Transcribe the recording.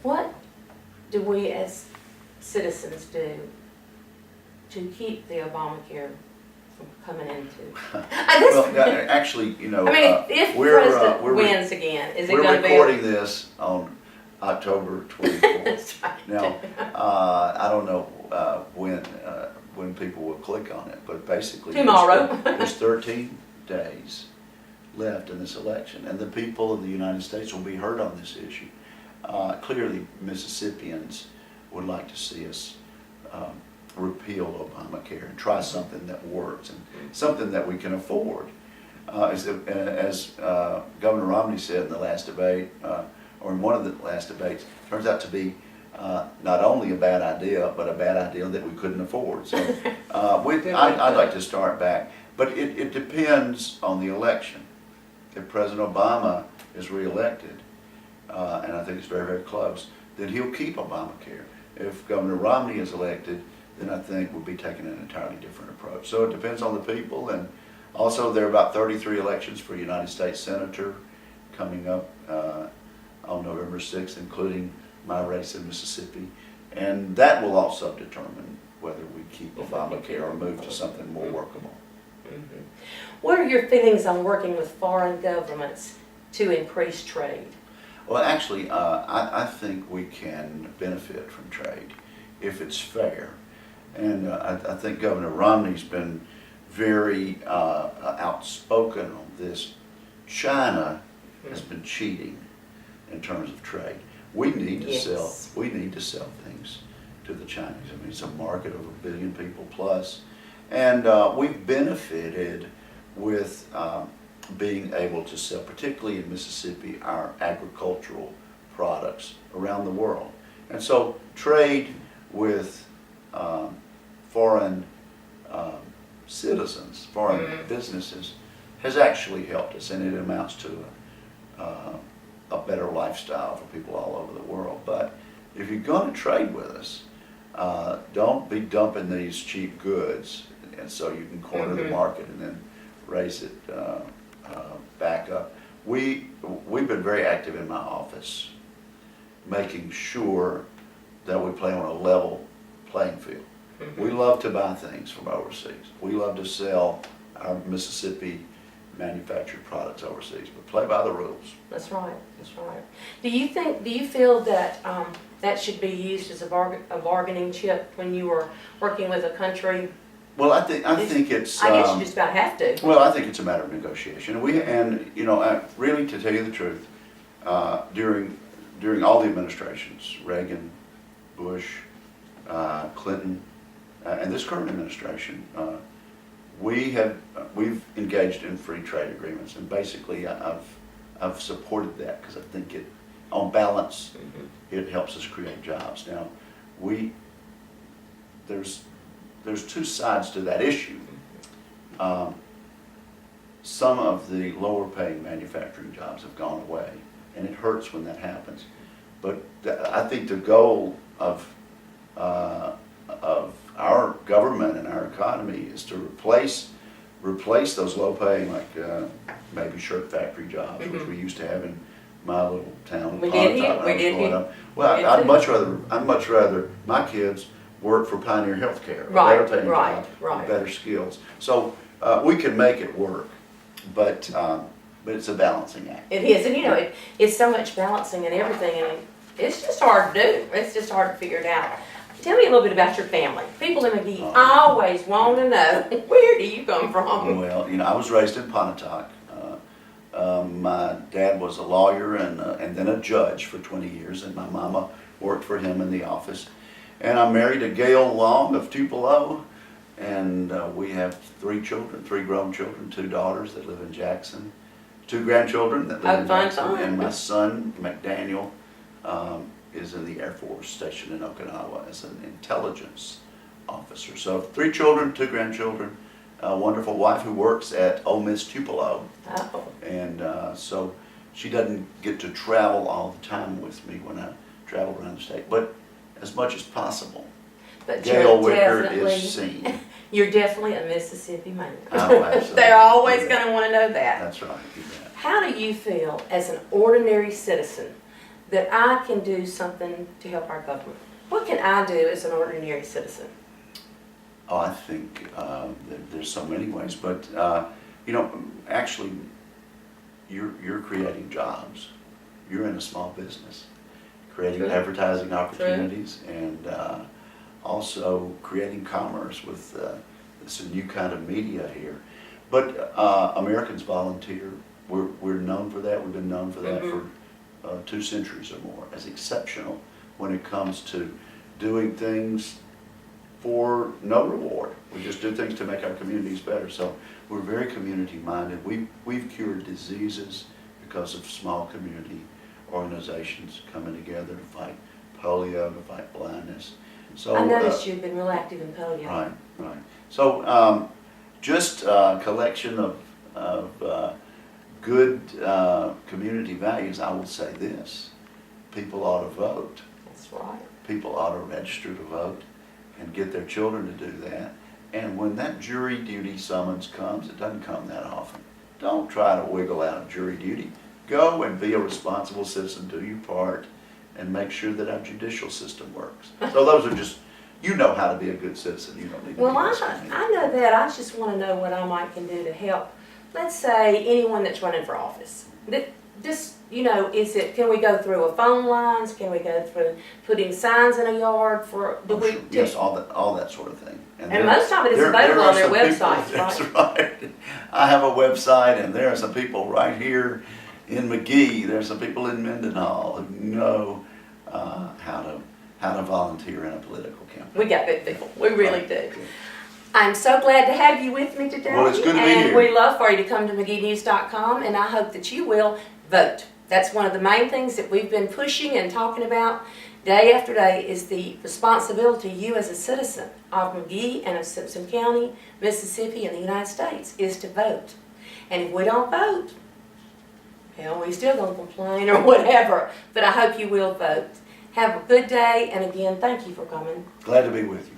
What do we as citizens do to keep the Obamacare from coming into? Well, actually, you know, I mean, if the president wins again, is it going to be? We're recording this on October 24th. That's right. Now, I don't know when people will click on it, but basically Tomorrow. there's 13 days left in this election, and the people of the United States will be heard on this issue. Clearly, Mississippians would like to see us repeal Obamacare and try something that works and something that we can afford. As Governor Romney said in the last debate, or in one of the last debates, turns out to be not only a bad idea, but a bad idea that we couldn't afford. So I'd like to start back, but it depends on the election. If President Obama is reelected, and I think it's very, very close, then he'll keep Obamacare. If Governor Romney is elected, then I think we'll be taking an entirely different approach. So it depends on the people, and also there are about 33 elections for United States Senator coming up on November 6th, including my race in Mississippi, and that will also determine whether we keep Obamacare or move to something more workable. Mm-hmm. What are your feelings on working with foreign governments to increase trade? Well, actually, I think we can benefit from trade if it's fair. And I think Governor Romney's been very outspoken on this. China has been cheating in terms of trade. We need to sell things to the Chinese. I mean, it's a market of 1 billion people plus. And we've benefited with being able to sell, particularly in Mississippi, our agricultural products around the world. And so trade with foreign citizens, foreign businesses, has actually helped us, and it amounts to a better lifestyle for people all over the world. But if you're going to trade with us, don't be dumping these cheap goods, and so you can corner the market and then raise it back up. We've been very active in my office, making sure that we play on a level playing field. We love to buy things from overseas. We love to sell our Mississippi manufactured products overseas, but play by the rules. That's right. That's right. Do you feel that that should be used as a bargaining chip when you are working with a country? Well, I think it's. I guess you just about have to. Well, I think it's a matter of negotiation. And you know, really, to tell you the truth, during all the administrations, Reagan, Bush, Clinton, and this current administration, we've engaged in free trade agreements, and basically I've supported that because I think it, on balance, it helps us create jobs. Now, there's two sides to that issue. Some of the lower paying manufacturing jobs have gone away, and it hurts when that happens. But I think the goal of our government and our economy is to replace those low paying, like maybe shirt factory jobs, which we used to have in my little town. We did here. Well, I'd much rather my kids work for Pioneer Healthcare, better paying jobs, with better skills. So we can make it work, but it's a balancing act. It is, and you know, it's so much balancing and everything, and it's just hard to do. It's just hard to figure it out. Tell me a little bit about your family. People in Magee always want to know, where do you come from? Well, you know, I was raised in Pontotoc. My dad was a lawyer and then a judge for 20 years, and my mama worked for him in the office. And I'm married to Gail Long of Tupelo, and we have 3 children, 3 grown children, 2 daughters that live in Jackson, 2 grandchildren that live in Jackson, and my son, McDaniel, is in the Air Force stationed in Okinawa as an intelligence officer. So 3 children, 2 grandchildren, a wonderful wife who works at Ole Miss Tupelo. Oh. And so she doesn't get to travel all the time with me when I travel around the state, but as much as possible. But Gail Wicker is seen. You're definitely a Mississippi man. Oh, absolutely. They're always going to want to know that. That's right. How do you feel as an ordinary citizen that I can do something to help our government? What can I do as an ordinary citizen? Oh, I think there's so many ways, but actually, you're creating jobs. You're in a small business, creating True. advertising opportunities, and also creating commerce with this new kind of media here. But Americans volunteer. We're known for that. We've been known for that for 2 centuries or more as exceptional when it comes to doing things for no reward. We just do things to make our communities better. So we're very community minded. We've cured diseases because of small community organizations coming together to fight polio, to fight blindness. So I noticed you've been real active in polio. Right. So just a collection of good community values. I will say this: people ought to vote. That's right. People ought to register to vote and get their children to do that. And when that jury duty summons comes, it doesn't come that often. Don't try to wiggle out of jury duty. Go and be a responsible citizen, do your part, and make sure that our judicial system works. So those are just, you know how to be a good citizen. You don't need to Well, be I listening. know that. I just want to know what I might can do to help. Let's say anyone that's running for office. Just, can we go through a phone lines? Can we go through putting signs in a yard for, Sure. Yes, all that sort of thing. And most of it is available on their websites, That's right? right. I have a website, and there are some people right here in Magee. There's some people in Mendenhall who know how to volunteer in a political campaign. We got good people. We really do. I'm so glad to have you with me today. Well, it's good to be and here. we love for you to come to MageeNews.com, and I hope that you will vote. That's one of the main things that we've been pushing and talking about day after day is the responsibility you as a citizen of Magee and of Simpson County, Mississippi, and the United States is to vote. And if we don't vote, hell, we still gonna complain or whatever. But I hope you will vote. Have a good day, and again, thank you for coming. Glad to be with you.